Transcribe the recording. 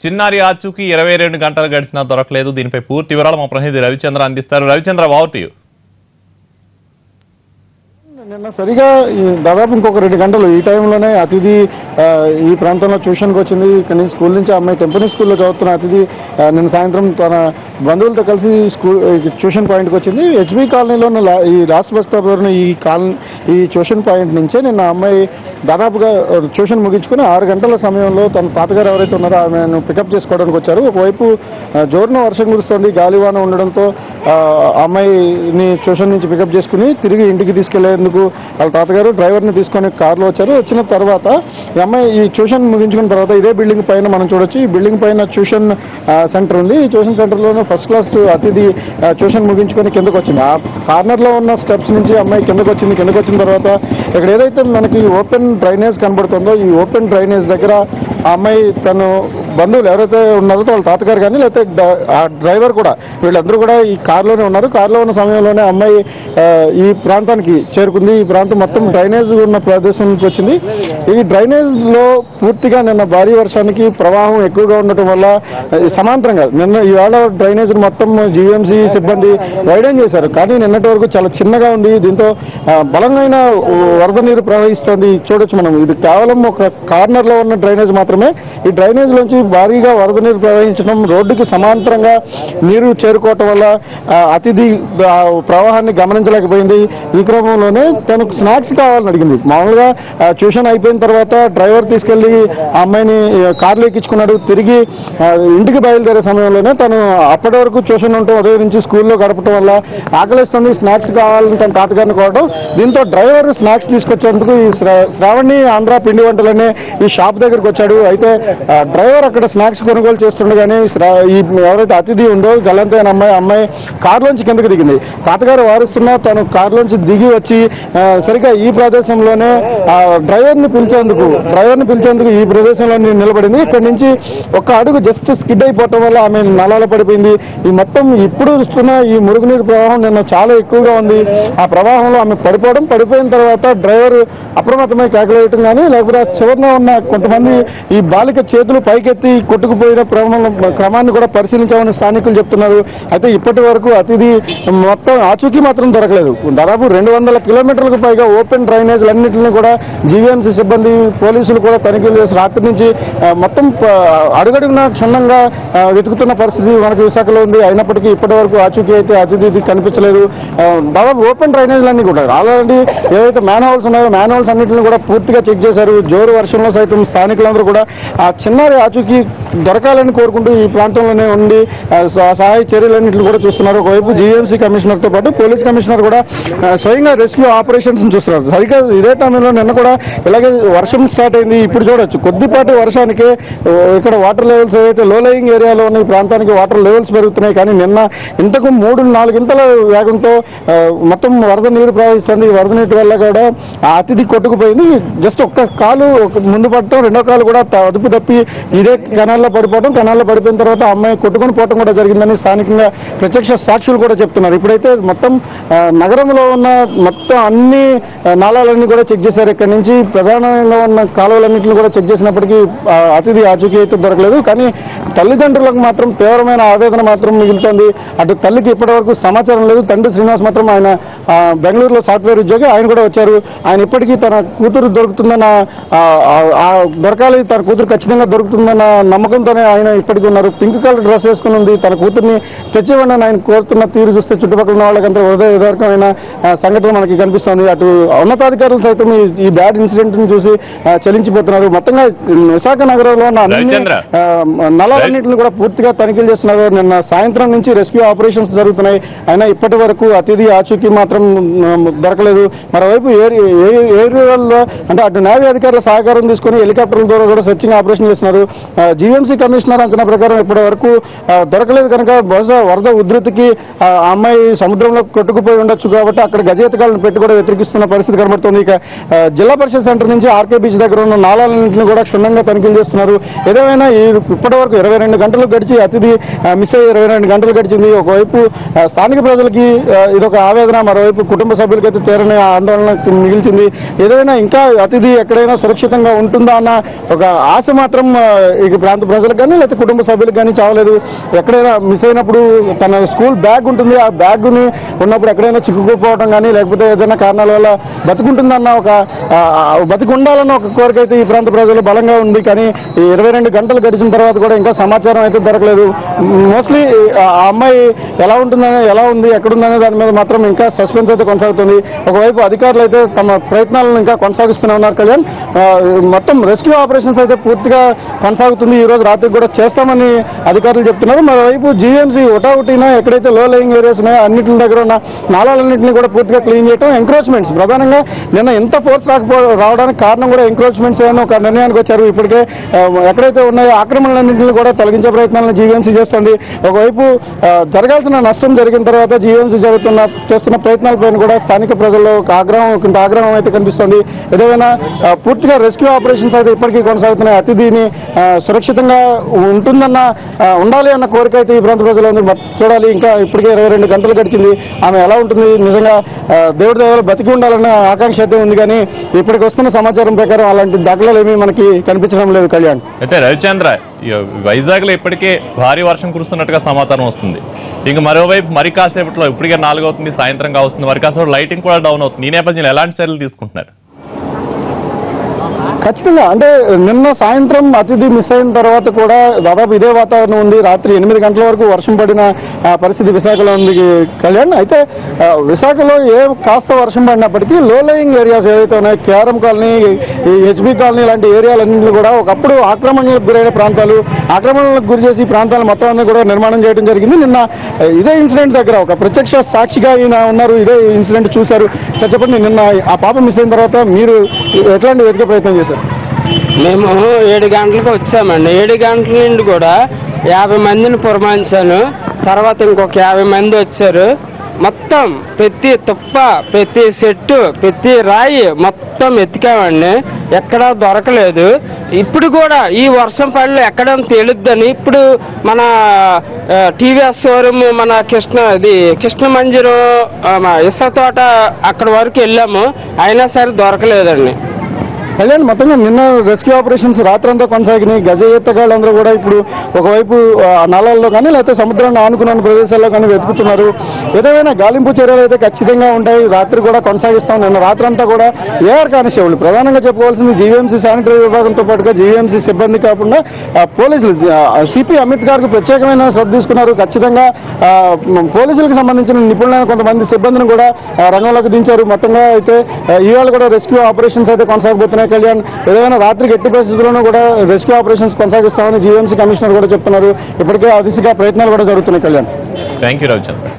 చిన్నారి ఆచూకీ 22 గంటలు గడిచినా దొరకలేదు. దీనిపై పూర్తి వివరాలు మా ప్రతినిధి రవిచంద్ర అందిస్తారు. Ravichandra, over to you. నిన్న సరిగా దాదాపు ఇంకొక 2 గంటలు ఈ టైంలోనే అతిథి ఈ ప్రాంతంలో ట్యూషన్కి వచ్చింది. ఇక్కడ నుంచి స్కూల్ నుంచి అమ్మాయి టెంపనీ స్కూల్లో చదువుతున్న అతిథి నిన్న సాయంత్రం తన బంధువులతో కలిసి ట్యూషన్ పాయింట్కి వచ్చింది. హెచ్బీ కాలనీలో ఉన్న ఈ లాస్ట్ బస్ స్టాప్ వరకు ఈ ట్యూషన్ పాయింట్ నుంచే నిన్న అమ్మాయి దాదాపుగా ట్యూషన్ ముగించుకుని 6 గంటల సమయంలో తన తాతగారు ఎవరైతే ఉన్నారో ఆమెను పికప్ చేసుకోవడానికి వచ్చారు. ఒకవైపు జోరున వర్షం కురుస్తుంది, గాలివాన ఉండడంతో అమ్మాయిని ట్యూషన్ నుంచి పికప్ చేసుకుని తిరిగి ఇంటికి తీసుకెళ్లేందుకు వాళ్ళ తాతగారు డ్రైవర్ని తీసుకొని కారులో వచ్చారు. వచ్చిన తర్వాత ఈ అమ్మాయి ఈ ట్యూషన్ ముగించుకున్న తర్వాత ఇదే బిల్డింగ్ పైన మనం చూడొచ్చు. ఈ బిల్డింగ్ పైన ట్యూషన్ సెంటర్ ఉంది. ఈ ట్యూషన్ సెంటర్లోనే ఫస్ట్ క్లాస్ అతిథి ట్యూషన్ ముగించుకొని కిందకు వచ్చింది. ఆ కార్నర్లో ఉన్న స్టెప్స్ నుంచి అమ్మాయి కిందకు వచ్చింది. కిందకు వచ్చిన తర్వాత ఇక్కడ ఏదైతే మనకి ఓపెన్ డ్రైనేజ్ కనబడుతుందో ఈ ఓపెన్ డ్రైనేజ్ దగ్గర ఆ అమ్మాయి తను బంధువులు ఎవరైతే ఉన్నారో వాళ్ళ తాతగారు కానీ లేకపోతే ఆ డ్రైవర్ కూడా వీళ్ళందరూ కూడా ఈ కారులోనే ఉన్నారు. కారులో ఉన్న సమయంలోనే అమ్మాయి ఈ ప్రాంతానికి చేరుకుంది. ఈ ప్రాంతం మొత్తం డ్రైనేజ్ ఉన్న ప్రదేశం నుంచి వచ్చింది. ఈ డ్రైనేజ్ లో పూర్తిగా నిన్న భారీ వర్షానికి ప్రవాహం ఎక్కువగా ఉండటం వల్ల సమాంతరంగా నిన్న ఈవేళ డ్రైనేజ్ మొత్తం జీఎంసీ సిబ్బంది వైడెన్ చేశారు. కానీ నిన్నటి వరకు చాలా చిన్నగా ఉంది. దీంతో బలమైన వరద నీరు ప్రవహిస్తోంది. చూడొచ్చు మనం. ఇది కేవలం ఒక కార్నర్ లో ఉన్న డ్రైనేజ్ మాత్రమే. ఈ డ్రైనేజ్ లోంచి భారీగా వరద నీరు ప్రవహించడం, రోడ్డుకి సమాంతరంగా నీరు చేరుకోవటం వల్ల అతిథి ప్రవాహాన్ని గమనించలేకపోయింది. ఈ క్రమంలోనే తనకు స్నాక్స్ కావాలని అడిగింది. మామూలుగా ట్యూషన్ అయిపోయిన తర్వాత డ్రైవర్ తీసుకెళ్లి ఆ అమ్మాయిని కార్లో ఎక్కించుకున్నాడు. తిరిగి ఇంటికి బయలుదేరే సమయంలోనే తను అప్పటి వరకు ట్యూషన్ ఉంటూ ఉదయం నుంచి స్కూల్లో గడపడం వల్ల ఆకలిస్తుంది, స్నాక్స్ కావాలని తన తాతగారిని కోవడం. దీంతో డ్రైవర్ స్నాక్స్ తీసుకొచ్చేందుకు ఈ శ్రావణి ఆంధ్ర పిండి వంటలనే ఈ షాప్ దగ్గరకు వచ్చాడు. అయితే డ్రైవర్ అక్కడ స్నాక్స్ కొనుగోలు చేస్తుండగానే ఈ ఎవరైతే అతిథి ఉందో గల్లంతైన అమ్మాయి కారులోంచి కిందకి దిగింది. తాతగారు వారిస్తున్నా తను కారులోంచి దిగి వచ్చి సరిగ్గా ఈ ప్రదేశంలోనే డ్రైవర్ని పిలిచేందుకు ఈ ప్రదేశంలో నిలబడింది. ఇక్కడ నుంచి ఒక అడుగు జస్ట్ స్కిడ్ అయిపోవటం వల్ల ఆమె నలాలో పడిపోయింది. ఈ మొత్తం ఇప్పుడు వస్తున్న ఈ మురుగునీరు ప్రవాహం నిన్న చాలా ఎక్కువగా ఉంది. ఆ ప్రవాహంలో ఆమె పడిపోయిన తర్వాత డ్రైవర్ అప్రమత్తమై కేకలేయటం కానీ లేకపోతే చివరిలో ఉన్న కొంతమంది ఈ బాలిక చేతులు పైకెత్తి కొట్టుకుపోయిన క్రమాన్ని కూడా పరిశీలించామని స్థానికులు చెప్తున్నారు. అయితే ఇప్పటి వరకు అతిథి మొత్తం ఆచూకీ మాత్రం దొరకలేదు. దాదాపు 200 కిలోమీటర్లకు పైగా ఓపెన్ డ్రైనేజ్లన్నింటినీ కూడా జీవీఎంసీ సిబ్బంది పోలీసులు కూడా తనిఖీలు చేసి రాత్రి నుంచి మొత్తం అడుగడుగున క్షుణ్ణంగా వెతుకుతున్న పరిస్థితి మనకి విశాఖలో ఉంది. అయినప్పటికీ ఇప్పటి వరకు ఆచూకీ అయితే అతిథి కనిపించలేదు. దాదాపు ఓపెన్ డ్రైనేజ్లన్నీ కూడా ఆల్రెడీ ఏవైతే మ్యాన్ హోల్స్ ఉన్నాయో మ్యాన్ హోల్స్ అన్నింటిని కూడా పూర్తిగా చెక్ చేశారు. జోరు వర్షంలో సైతం స్థానికులందరూ కూడా ఆ చిన్నారి ఆచూకీ దొరకాలని కోరుకుంటూ ఈ ప్రాంతంలోనే ఉండి సహాయ చర్యలన్నింటిని కూడా చూస్తున్నారు. ఒకవైపు జీఎంసీ కమిషనర్తో పాటు పోలీస్ కమిషనర్ కూడా స్వయంగా రెస్క్యూ ఆపరేషన్స్ చూస్తున్నారు. సరిగ్గా ఇదే టైంలో నిన్న కూడా ఇలాగే వర్షం స్టార్ట్ అయింది. ఇప్పుడు చూడొచ్చు కొద్దిపాటి వర్షానికి ఇక్కడ వాటర్ లెవెల్స్ ఏదైతే లో లయింగ్ ఏరియాలో ఉన్న ఈ ప్రాంతానికి వాటర్ లెవెల్స్ పెరుగుతున్నాయి. కానీ నిన్న ఇంతకు 3-4 ఇంతల వేగంతో మొత్తం వరద నీరు ప్రవహిస్తుంది. వరద నీటి వల్ల కూడా ఆ అతిథి కొట్టుకుపోయింది. జస్ట్ ఒక్క కాలు ముందు పడటం, రెండో కాలు కూడా అదుపు తప్పి ఇదే కెనాల్లో పడిపోయిన తర్వాత అమ్మాయి కొట్టుకొని పోవటం కూడా జరిగిందని స్థానికంగా ప్రత్యక్ష సాక్షులు కూడా చెప్తున్నారు. ఇప్పుడైతే మొత్తం నగరంలో ఉన్న మొత్తం అన్ని నాళాలన్నీ కూడా చెక్ చేశారు. ఇక్కడ నుంచి ప్రధానంగా ఉన్న కాలువలన్నింటినీ కూడా చెక్ చేసినప్పటికీ అతిథి ఆచూకీ అయితే దొరకలేదు. కానీ తల్లిదండ్రులకు మాత్రం తీవ్రమైన ఆవేదన మాత్రం మిగులుతోంది. అటు తల్లికి ఇప్పటివరకు సమాచారం లేదు. తండ్రి శ్రీనివాస్ మాత్రం ఆయన బెంగళూరులో సాఫ్ట్వేర్ ఉద్యోగి, ఆయన కూడా వచ్చారు. ఆయన ఇప్పటికీ తన కూతురు దొరుకుతుందన్న దొరకాలి, తన కూతురు ఖచ్చితంగా దొరుకుతుందన్న నమ్మకంతోనే ఆయన ఇప్పటికీ ఉన్నారు. పింక్ కలర్ డ్రెస్ వేసుకుని ఉంది. తన కూతుర్ని తెచ్చివ్వండి ఆయన కోరుతున్న తీరు చూస్తే చుట్టుపక్కల ఉన్న వాళ్ళకంతా హృదయవిదారకమైన సంఘటన మనకి కనిపిస్తోంది. అటు ఉన్నతాధికారులు సైతం ఈ బ్యాడ్ ఇన్సిడెంట్ ని చూసి చలించిపోతున్నారు. మొత్తంగా విశాఖ నగరంలో ఉన్న అన్ని నలాలన్నింటిని కూడా పూర్తిగా తనిఖీలు చేస్తున్నారు. నిన్న సాయంత్రం నుంచి రెస్క్యూ ఆపరేషన్స్ జరుగుతున్నాయి. అయినా ఇప్పటి వరకు అతిథి ఆచూకీ మాత్రం దొరకలేదు. మరోవైపు ఏరియాల్లో అంటే అటు నేవీ అధికారుల సహకారం తీసుకుని హెలికాప్టర్ల ద్వారా కూడా సెర్చింగ్ ఆపరేషన్ చేస్తున్నారు. జీఎంసీ కమిషనర్ అంచనా ప్రకారం ఇప్పటి వరకు దొరకలేదు కనుక బహుశా వరద ఉధృతికి ఆ అమ్మాయి సముద్రంలో కొట్టుకుపోయి ఉండొచ్చు కాబట్టి అక్కడ గజేతకాలను పెట్టి కూడా వ్యతిరేకిస్తున్న పరిస్థితి కనబడుతుంది. ఇక జిల్లా పరిషత్ సెంటర్ నుంచి ఆర్కే బీచ్ దగ్గర ఉన్న నాళాలన్నింటినీ కూడా క్షుణ్ణంగా తనిఖీలు చేస్తున్నారు. ఏదేమైనా ఇప్పటి వరకు 22 గంటలు గడిచి అతిథి మిస్ అయ్యి 22 గంటలు గడిచింది. ఒకవైపు స్థానిక ప్రజలకి ఇదొక ఆవేదన, మరోవైపు కుటుంబ సభ్యులకైతే తీరని ఆందోళన మిగిల్చింది. ఏదైనా ఇంకా అతిథి ఎక్కడైనా సురక్షితంగా ఉంటుందా అన్న ఒక ఆశ మాత్రం ఈ ప్రాంత ప్రజలకు కానీ లేకపోతే కుటుంబ సభ్యులకు కానీ చావలేదు. ఎక్కడైనా మిస్ అయినప్పుడు తన స్కూల్ బ్యాగ్ ఉంటుంది, ఆ బ్యాగ్ని ఉన్నప్పుడు ఎక్కడైనా చిక్కుకుపోవడం కానీ లేకపోతే ఏదైనా కారణాల వల్ల బతుకుంటుందన్న బతికి ఉండాలన్న ఒక కోరిక అయితే ఈ ప్రాంత ప్రజలు బలంగా ఉంది. కానీ ఈ 22 గంటలు గడిచిన తర్వాత కూడా ఇంకా సమాచారం అయితే దొరకలేదు. మోస్ట్లీ ఆ అమ్మాయి ఎలా ఉంది ఎక్కడుందనే దాని మీద మాత్రం ఇంకా సస్పెన్స్ అయితే కొనసాగుతుంది. ఒకవైపు అధికారులు అయితే తమ ప్రయత్నాలను ఇంకా కొనసాగిస్తూనే ఉన్నారు. కళ్యాణ్, మొత్తం రెస్క్యూ ఆపరేషన్స్ అయితే పూర్తిగా కొనసాగుతుంది. ఈ రోజు రాత్రి కూడా చేస్తామని అధికారులు చెప్తున్నారు. మరోవైపు జీఎంసీ ఒకటిన ఎక్కడైతే లో లయింగ్ ఏరియాస్ ఉన్నాయో అన్నింటి దగ్గర ఉన్న నాళాలన్నింటినీ కూడా పూర్తిగా క్లీన్ చేయడం, ఎంక్రోచ్మెంట్స్ ప్రధానంగా నిన్న ఎంత ఫోర్స్ రావడానికి కారణం కూడా ఎంక్రోచ్మెంట్స్ అని ఒక నిర్ణయానికి వచ్చారు. ఇప్పటికే ఎక్కడైతే ఉన్నాయో ఆక్రమణలన్నింటినీ కూడా తొలగించే ప్రయత్నాలను జీవీఎంసీ చేస్తుంది. ఒకవైపు జరగాల్సిన నష్టం జరిగిన తర్వాత జీవీఎంసీ చేస్తున్న ప్రయత్నాలపైన కూడా స్థానిక ప్రజల్లో కొంత ఆగ్రహం అయితే కనిపిస్తుంది. ఏదైనా పూర్తిగా రెస్క్యూ ఆపరేషన్స్ అయితే ఇప్పటికీ కొనసాగుతున్నాయి. అతిథిని సురక్షితంగా ఉండాలి అన్న కోరిక అయితే ఈ ప్రాంత ప్రజలు చూడాలి. ఇంకా ఇప్పటికే 22 గంటలు గడిచింది. ఆమె ఎలా ఉంటుంది, నిజంగా దేవుడి దేవాలు బతికి ఉండాలన్న ఆకాంక్ష అయితే ఉంది. కానీ ఇప్పటికి వస్తున్న సమాచారం ప్రకారం అలాంటి దాఖలాలు ఏమీ మనకి కనిపించడం లేదు. కళ్యాణ్, అయితే రవిచంద్ర, వైజాగ్లో ఇప్పటికే భారీ వర్షం కురుస్తున్నట్టుగా సమాచారం వస్తుంది. ఇంకా మరోవైపు మరి కాసేపట్లో ఇప్పటికే 4 అవుతుంది, సాయంత్రం కావస్తుంది, మరి కాసేపు లైటింగ్ కూడా డౌన్ అవుతుంది. ఈ నేపథ్యంలో ఎలాంటి చర్యలు తీసుకుంటున్నారు? ఖచ్చితంగా అంటే నిన్న సాయంత్రం అతిథి మిస్ అయిన తర్వాత కూడా దాదాపు ఇదే వాతావరణం ఉంది. రాత్రి 8 గంటల వరకు వర్షం పడిన పరిస్థితి విశాఖలో ఉంది. కళ్యాణ్, అయితే విశాఖలో కాస్త వర్షం పడినప్పటికీ లో లయింగ్ ఏరియాస్ ఏదైతే ఉన్నాయో కేఆర్ఎం కాలనీ, ఈ హెచ్బి కాలనీ లాంటి ఏరియాలన్నింటినీ కూడా ఒకప్పుడు ఆక్రమణలకు గురైన ప్రాంతాలు, ఆక్రమణలకు గురి చేసి ఈ ప్రాంతాలు మొత్తం అన్ని కూడా నిర్మాణం చేయడం జరిగింది. నిన్న ఇదే ఇన్సిడెంట్ దగ్గర ఒక ప్రత్యక్ష సాక్షిగా ఈయన ఉన్నారు, ఇదే ఇన్సిడెంట్ చూశారు. సార్ చెప్పండి, నిన్న ఆ పాప మిస్ అయిన తర్వాత మీరు ఎట్లాంటి వెతికే ప్రయత్నం చేశారు? మేము 7 గంటలకు వచ్చామండి. 7 గంటల నుండి కూడా 50 మందిని పురమాయించాను. తర్వాత ఇంకొక 50 మంది వచ్చారు. మొత్తం ప్రతి తుప్ప, ప్రతి చెట్టు, ప్రతి రాయి మొత్తం ఎత్తికామండి. ఎక్కడా దొరకలేదు. ఇప్పుడు కూడా ఈ వర్షం పడిలో ఎక్కడ తేలుద్దని ఇప్పుడు మన టీవీఎస్ షోరూమ్, మన కృష్ణ మందిరం, ఇసుక తోట అక్కడ వరకు వెళ్ళాము. అయినా సరే దొరకలేదండి. కళ్యాణ్, మొత్తంగా నిన్న రెస్క్యూ ఆపరేషన్స్ రాత్రంతా కొనసాగినాయి. గజ ఈతగాళ్ళందరూ కూడా ఇప్పుడు ఒకవైపు నలాల్లో కానీ లేకపోతే సముద్రాన్ని ఆనుకున్న ప్రదేశాల్లో కానీ వెతుకుతున్నారు. ఏదేమైనా గాలింపు చర్యలు అయితే ఖచ్చితంగా ఉంటాయి. రాత్రి కూడా కొనసాగిస్తాం. నిన్న రాత్రంతా కూడా ఏఆర్ కానిస్టేబుల్, ప్రధానంగా చెప్పుకోవాల్సింది జీవీఎంసీ శానిటరీ విభాగంతో పాటుగా జీవీఎంసీ సిబ్బంది కాకుండా పోలీసులు, సిపి అమిత్ గారికి ప్రత్యేకమైన శ్రద్ధ తీసుకున్నారు. ఖచ్చితంగా పోలీసులకు సంబంధించిన నిపుణులైన కొంతమంది సిబ్బందిని కూడా రంగంలోకి దించారు. మొత్తంగా అయితే ఇవాళ కూడా రెస్క్యూ ఆపరేషన్స్ అయితే కొనసాగబోతున్నాయి. కళ్యాణ్, ఏదైనా రాత్రికి ఎట్టి పరిస్థితుల్లోనూ కూడా రెస్క్యూ ఆపరేషన్స్ కొనసాగిస్తామని జీవీఎంసీ కమిషనర్ కూడా చెప్తున్నారు. ఇప్పటికే ఆ దిశగా ప్రయత్నాలు కూడా జరుగుతున్నాయి. Kalyan, thank you Ravichandra.